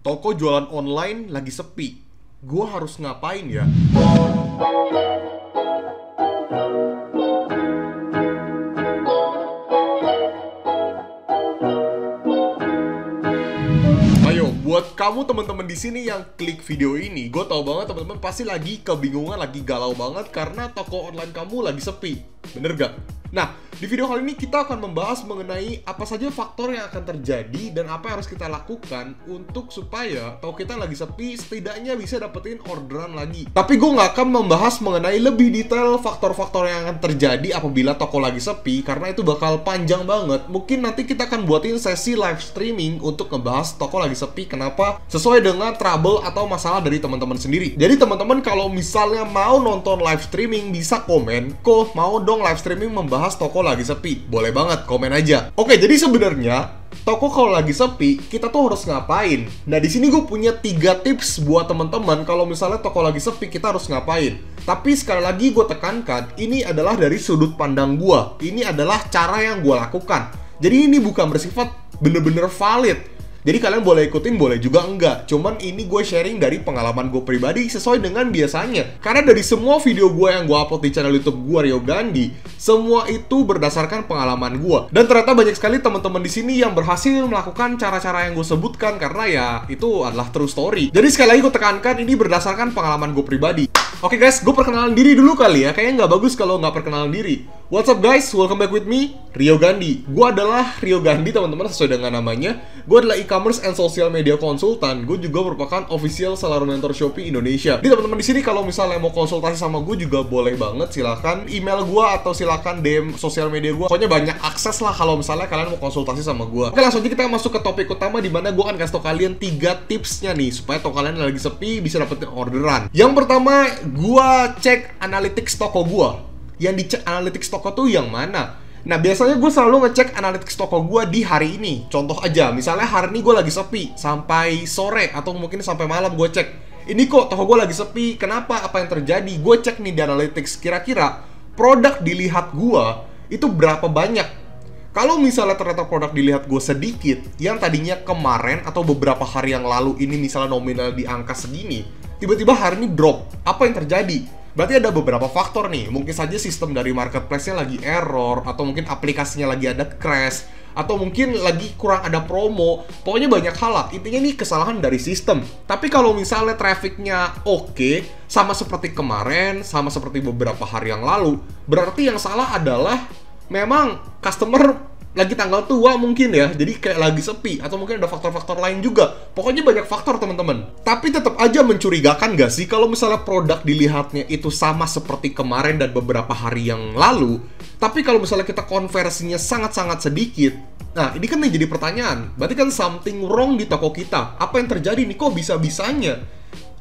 Toko jualan online lagi sepi. Gue harus ngapain ya? Ayo, buat kamu teman-teman di sini yang klik video ini, gue tau banget teman-teman pasti lagi kebingungan, lagi galau banget karena toko online kamu lagi sepi. Bener gak? Nah, di video kali ini kita akan membahas mengenai apa saja faktor yang akan terjadi dan apa yang harus kita lakukan untuk supaya toko kita lagi sepi setidaknya bisa dapetin orderan lagi. Tapi gue nggak akan membahas mengenai lebih detail faktor-faktor yang akan terjadi apabila toko lagi sepi karena itu bakal panjang banget. Mungkin nanti kita akan buatin sesi live streaming untuk ngebahas toko lagi sepi kenapa sesuai dengan trouble atau masalah dari teman-teman sendiri. Jadi teman-teman kalau misalnya mau nonton live streaming bisa komen, kok mau dong live streaming membahas toko lagi sepi, boleh banget, komen aja. Oke, jadi sebenarnya toko kalau lagi sepi, kita tuh harus ngapain? Nah, di sini gue punya 3 tips buat teman-teman kalau misalnya toko lagi sepi, kita harus ngapain. Tapi sekali lagi gue tekankan, ini adalah dari sudut pandang gue. Ini adalah cara yang gue lakukan. Jadi ini bukan bersifat bener-bener valid. Jadi kalian boleh ikutin, boleh juga enggak. Cuman ini gue sharing dari pengalaman gue pribadi sesuai dengan biasanya. Karena dari semua video gue yang gue upload di channel YouTube gue, Rio Gandhi, semua itu berdasarkan pengalaman gue. Dan ternyata banyak sekali teman-teman di sini yang berhasil melakukan cara-cara yang gue sebutkan karena ya itu adalah true story. Jadi sekali lagi gue tekankan ini berdasarkan pengalaman gue pribadi. Oke guys, gue perkenalan diri dulu kali ya. Kayaknya nggak bagus kalau nggak perkenalan diri. What's up guys, welcome back with me, Rio Gandhi. Gue adalah Rio Gandhi teman-teman sesuai dengan namanya. Gue adalah e-commerce and social media konsultan. Gue juga merupakan official seller mentor Shopee Indonesia. Jadi teman-teman di sini kalau misalnya mau konsultasi sama gue juga boleh banget. Silakan email gue atau silakan DM sosial media gue. Pokoknya banyak akses lah kalau misalnya kalian mau konsultasi sama gue. Oke, langsung aja kita masuk ke topik utama di mana gue akan kasih tau kalian 3 tipsnya nih supaya toko kalian lagi sepi bisa dapetin orderan. Yang pertama, gue cek analytics toko gue. Yang dicek analytics toko tuh yang mana? Nah, biasanya gue selalu ngecek analytics toko gue di hari ini. Contoh aja, misalnya hari ini gue lagi sepi sampai sore atau mungkin sampai malam gue cek. Ini kok toko gue lagi sepi, kenapa? Apa yang terjadi? Gue cek nih di analytics, kira-kira produk dilihat gue itu berapa banyak? Kalau misalnya ternyata produk dilihat gue sedikit, yang tadinya kemarin atau beberapa hari yang lalu ini misalnya nominal di angka segini, tiba-tiba hari ini drop. Apa yang terjadi? Berarti ada beberapa faktor nih. Mungkin saja sistem dari marketplace-nya lagi error, atau mungkin aplikasinya lagi ada crash, atau mungkin lagi kurang ada promo. Pokoknya banyak hal lah. Intinya ini kesalahan dari sistem. Tapi kalau misalnya traffic-nya oke, sama seperti kemarin, sama seperti beberapa hari yang lalu, berarti yang salah adalah memang customer lagi tanggal tua mungkin ya, jadi kayak lagi sepi, atau mungkin ada faktor-faktor lain juga. Pokoknya banyak faktor teman-teman. Tapi tetap aja mencurigakan gak sih kalau misalnya produk dilihatnya itu sama seperti kemarin dan beberapa hari yang lalu, tapi kalau misalnya kita konversinya sangat-sangat sedikit. Nah, ini kan yang jadi pertanyaan. Berarti kan something wrong di toko kita. Apa yang terjadi nih, kok bisa-bisanya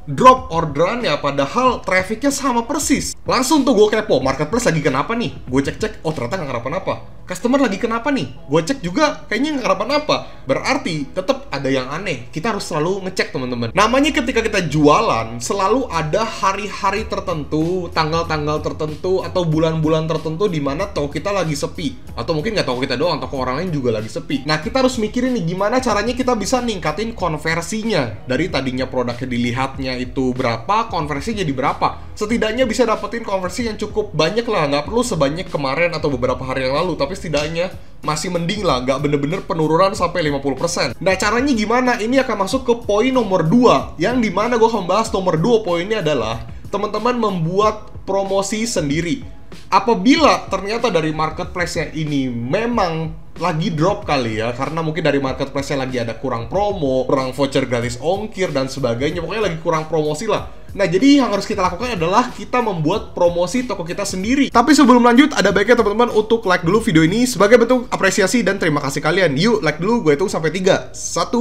drop orderannya padahal trafficnya sama persis? Langsung tuh gue kepo, marketplace lagi kenapa nih? Gue cek-cek, oh ternyata nggak kenapa-napa. Customer lagi kenapa nih? Gue cek juga, kayaknya nggak kenapa-napa. Berarti tetap ada yang aneh. Kita harus selalu ngecek teman-teman. Namanya ketika kita jualan, selalu ada hari-hari tertentu, tanggal-tanggal tertentu, atau bulan-bulan tertentu di mana toko kita lagi sepi. Atau mungkin nggak toko kita doang, toko orang lain juga lagi sepi. Nah, kita harus mikirin nih gimana caranya kita bisa ningkatin konversinya. Dari tadinya produknya dilihatnya itu berapa, konversi jadi berapa. Setidaknya bisa dapetin konversi yang cukup banyak lah. Nggak perlu sebanyak kemarin atau beberapa hari yang lalu, tapi setidaknya masih mending lah, nggak bener-bener penurunan sampai 50%. Nah, caranya gimana? Ini akan masuk ke poin nomor 2, yang dimana gue akan membahas nomor 2 poinnya adalah teman-teman membuat promosi sendiri. Apabila ternyata dari marketplace-nya ini memang lagi drop kali ya, karena mungkin dari marketplace-nya lagi ada kurang promo, kurang voucher gratis ongkir dan sebagainya, pokoknya lagi kurang promosi lah. Nah, jadi yang harus kita lakukan adalah kita membuat promosi toko kita sendiri. Tapi sebelum lanjut, ada baiknya teman-teman untuk like dulu video ini sebagai bentuk apresiasi dan terima kasih kalian. Yuk, like dulu, gue hitung sampai 3. 1,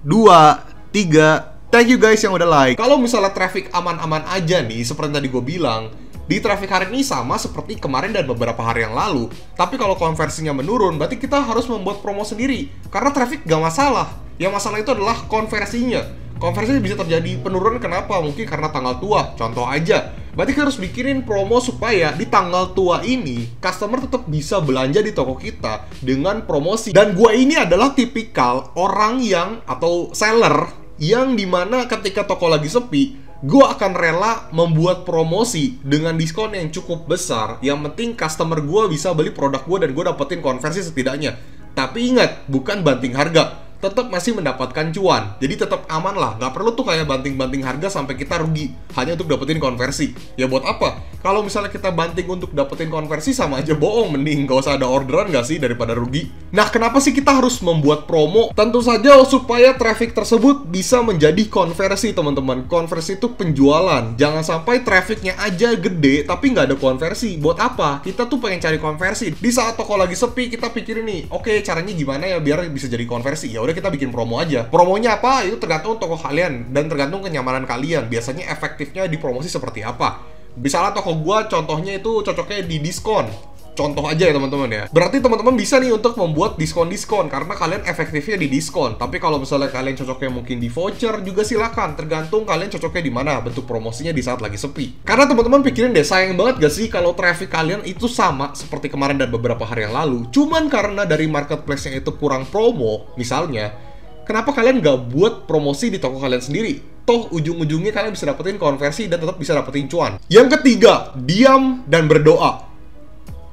2, 3. Thank you guys yang udah like. Kalau misalnya traffic aman-aman aja nih, seperti tadi gue bilang, di traffic hari ini sama seperti kemarin dan beberapa hari yang lalu. Tapi kalau konversinya menurun, berarti kita harus membuat promo sendiri. Karena traffic gak masalah. Yang masalah itu adalah konversinya. Konversinya bisa terjadi penurunan kenapa? Mungkin karena tanggal tua. Contoh aja. Berarti kita harus bikin promo supaya di tanggal tua ini customer tetap bisa belanja di toko kita dengan promosi. Dan gue ini adalah tipikal orang yang atau seller yang dimana ketika toko lagi sepi, gue akan rela membuat promosi dengan diskon yang cukup besar. Yang penting customer gue bisa beli produk gue dan gue dapetin konversi setidaknya. Tapi ingat, bukan banting harga, tetap masih mendapatkan cuan. Jadi tetap aman lah, nggak perlu tuh kayak banting-banting harga sampai kita rugi hanya untuk dapetin konversi. Ya buat apa? Kalau misalnya kita banting untuk dapetin konversi, sama aja bohong. Mending gak usah ada orderan gak sih daripada rugi. Nah, kenapa sih kita harus membuat promo? Tentu saja supaya traffic tersebut bisa menjadi konversi, teman-teman. Konversi itu penjualan. Jangan sampai trafficnya aja gede tapi nggak ada konversi. Buat apa? Kita tuh pengen cari konversi. Di saat toko lagi sepi, kita pikirin nih, oke, caranya gimana ya biar bisa jadi konversi? Ya udah, kita bikin promo aja. Promonya apa? Itu tergantung toko kalian dan tergantung kenyamanan kalian. Biasanya efektifnya di promosi seperti apa? Misalnya toko gua contohnya itu cocoknya di diskon. Contoh aja ya teman-teman ya. Berarti teman-teman bisa nih untuk membuat diskon-diskon karena kalian efektifnya di diskon. Tapi kalau misalnya kalian cocoknya mungkin di voucher juga silakan. Tergantung kalian cocoknya di mana bentuk promosinya di saat lagi sepi. Karena teman-teman pikirin deh, sayang banget gak sih kalau traffic kalian itu sama seperti kemarin dan beberapa hari yang lalu. Cuman karena dari marketplace-nya itu kurang promo, misalnya, kenapa kalian gak buat promosi di toko kalian sendiri? Toh ujung-ujungnya kalian bisa dapetin konversi dan tetap bisa dapetin cuan. Yang ketiga, diam dan berdoa.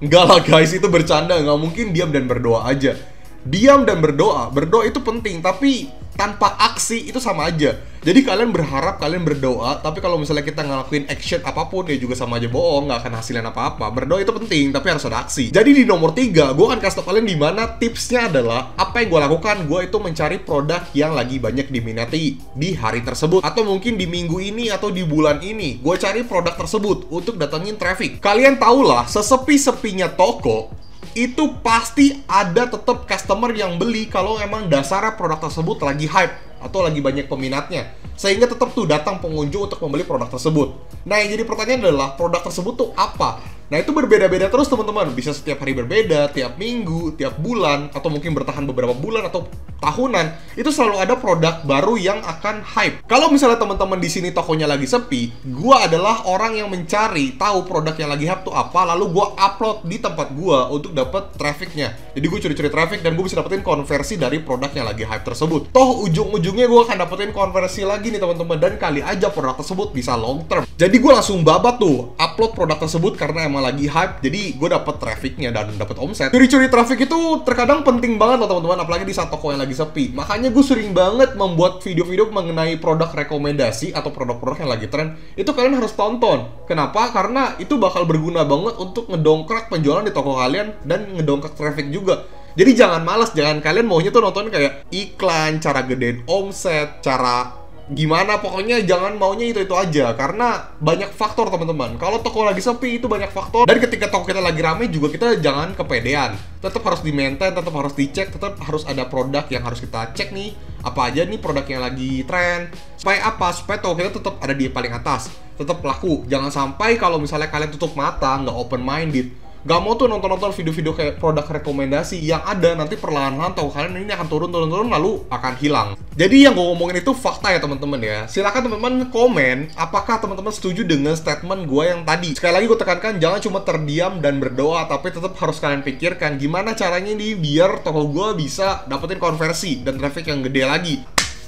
Enggak lah guys, itu bercanda. Nggak mungkin diam dan berdoa aja. Diam dan berdoa. Berdoa itu penting, tapi tanpa aksi itu sama aja. Jadi kalian berharap, kalian berdoa, tapi kalau misalnya kita ngelakuin action apapun, ya juga sama aja bohong, nggak akan hasilin apa-apa. Berdoa itu penting, tapi harus ada aksi. Jadi di nomor 3, gue akan kasih tau kalian di mana tipsnya adalah, apa yang gue lakukan, gue itu mencari produk yang lagi banyak diminati di hari tersebut. Atau mungkin di minggu ini, atau di bulan ini, gue cari produk tersebut untuk datengin traffic. Kalian tahulah, sesepi-sepinya toko, itu pasti ada tetap customer yang beli kalau emang dasarnya produk tersebut lagi hype atau lagi banyak peminatnya, sehingga tetap tuh datang pengunjung untuk membeli produk tersebut. Nah, yang jadi pertanyaan adalah produk tersebut tuh apa? Nah, itu berbeda-beda terus teman-teman. Bisa setiap hari berbeda, tiap minggu, tiap bulan, atau mungkin bertahan beberapa bulan atau tahunan. Itu selalu ada produk baru yang akan hype. Kalau misalnya teman-teman di sini tokonya lagi sepi, gua adalah orang yang mencari tahu produk yang lagi hype tuh apa, lalu gua upload di tempat gua untuk dapat trafficnya. Jadi gue curi-curi traffic dan gue bisa dapetin konversi dari produk yang lagi hype tersebut. Toh ujung-ujungnya gue akan dapetin konversi lagi nih teman-teman, dan kali aja produk tersebut bisa long term. Jadi gue langsung babat tuh upload produk tersebut karena emang lagi hype, jadi gue dapet trafficnya dan dapet omset. Curi-curi traffic itu terkadang penting banget loh teman-teman, apalagi di saat toko yang lagi sepi. Makanya gue sering banget membuat video-video mengenai produk rekomendasi atau produk-produk yang lagi tren. Itu kalian harus tonton. Kenapa? Karena itu bakal berguna banget untuk ngedongkrak penjualan di toko kalian dan ngedongkrak traffic juga. Jadi jangan malas, jangan kalian maunya tuh nonton kayak iklan, cara gedein omset, cara gimana, pokoknya jangan maunya itu aja, karena banyak faktor teman-teman. Kalau toko lagi sepi itu banyak faktor, dan ketika toko kita lagi rame juga kita jangan kepedean. Tetap harus di-maintain, tetap harus dicek, tetap harus ada produk yang harus kita cek nih, apa aja nih produk yang lagi tren. Supaya apa? Supaya toko kita tetap ada di paling atas, tetap laku. Jangan sampai kalau misalnya kalian tutup mata, nggak open-minded, gak mau tuh nonton-nonton video-video kayak produk rekomendasi yang ada, nanti perlahan-lahan toko kalian ini akan turun lalu akan hilang. Jadi yang gue ngomongin itu fakta ya teman-teman ya. Silakan teman-teman komen apakah teman-teman setuju dengan statement gue yang tadi. Sekali lagi gue tekankan, jangan cuma terdiam dan berdoa, tapi tetap harus kalian pikirkan gimana caranya nih biar toko gue bisa dapetin konversi dan traffic yang gede lagi.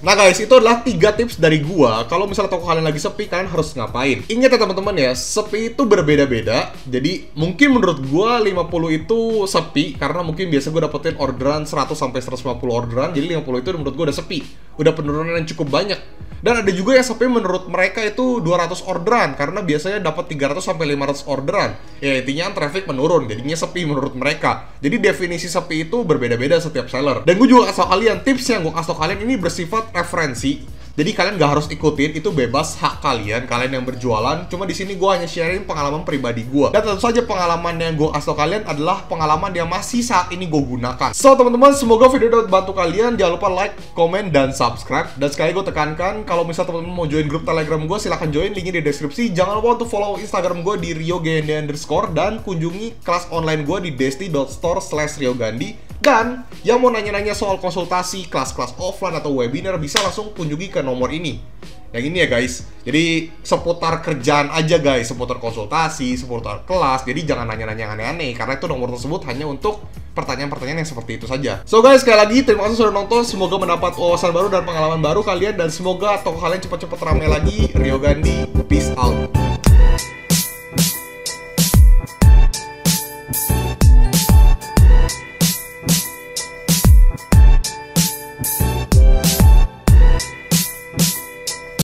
Nah guys, itu adalah 3 tips dari gua. Kalau misalnya toko kalian lagi sepi, kalian harus ngapain? Ingat ya teman-teman ya, sepi itu berbeda-beda. Jadi mungkin menurut gua 50 itu sepi karena mungkin biasa gua dapetin orderan 100 sampai 150 orderan. Jadi 50 itu menurut gua udah sepi. Udah penurunan yang cukup banyak. Dan ada juga yang sepi menurut mereka itu 200 orderan karena biasanya dapat 300 sampai 500 orderan. Ya intinya traffic menurun, jadinya sepi menurut mereka. Jadi definisi sepi itu berbeda-beda setiap seller. Dan gue juga kasih tau kalian, tips yang gue kasih tau kalian ini bersifat referensi. Jadi kalian gak harus ikutin, itu bebas hak kalian yang berjualan. Cuma di sini gue hanya sharing pengalaman pribadi gue. Dan tentu saja pengalaman yang gue kasih tau kalian adalah pengalaman yang masih saat ini gue gunakan. So teman-teman, semoga video dapat bantu kalian. Jangan lupa like, komen, dan subscribe. Dan sekali gue tekankan, kalau misalnya teman-teman mau join grup Telegram gue, silahkan join, linknya di deskripsi. Jangan lupa untuk follow Instagram gue di RioGandhi_, dan kunjungi kelas online gue di desti.store/RioGandhi. Dan yang mau nanya-nanya soal konsultasi, kelas-kelas offline atau webinar, bisa langsung kunjungi ke nomor ini. yang ini ya guys. Jadi seputar kerjaan aja guys, seputar konsultasi, seputar kelas. Jadi jangan nanya-nanya yang aneh-aneh, karena itu nomor tersebut hanya untuk pertanyaan-pertanyaan yang seperti itu saja. So guys, sekali lagi terima kasih sudah nonton. Semoga mendapat wawasan baru dan pengalaman baru kalian, dan semoga toko kalian cepat-cepat ramai lagi. Rio Gandhi, peace out.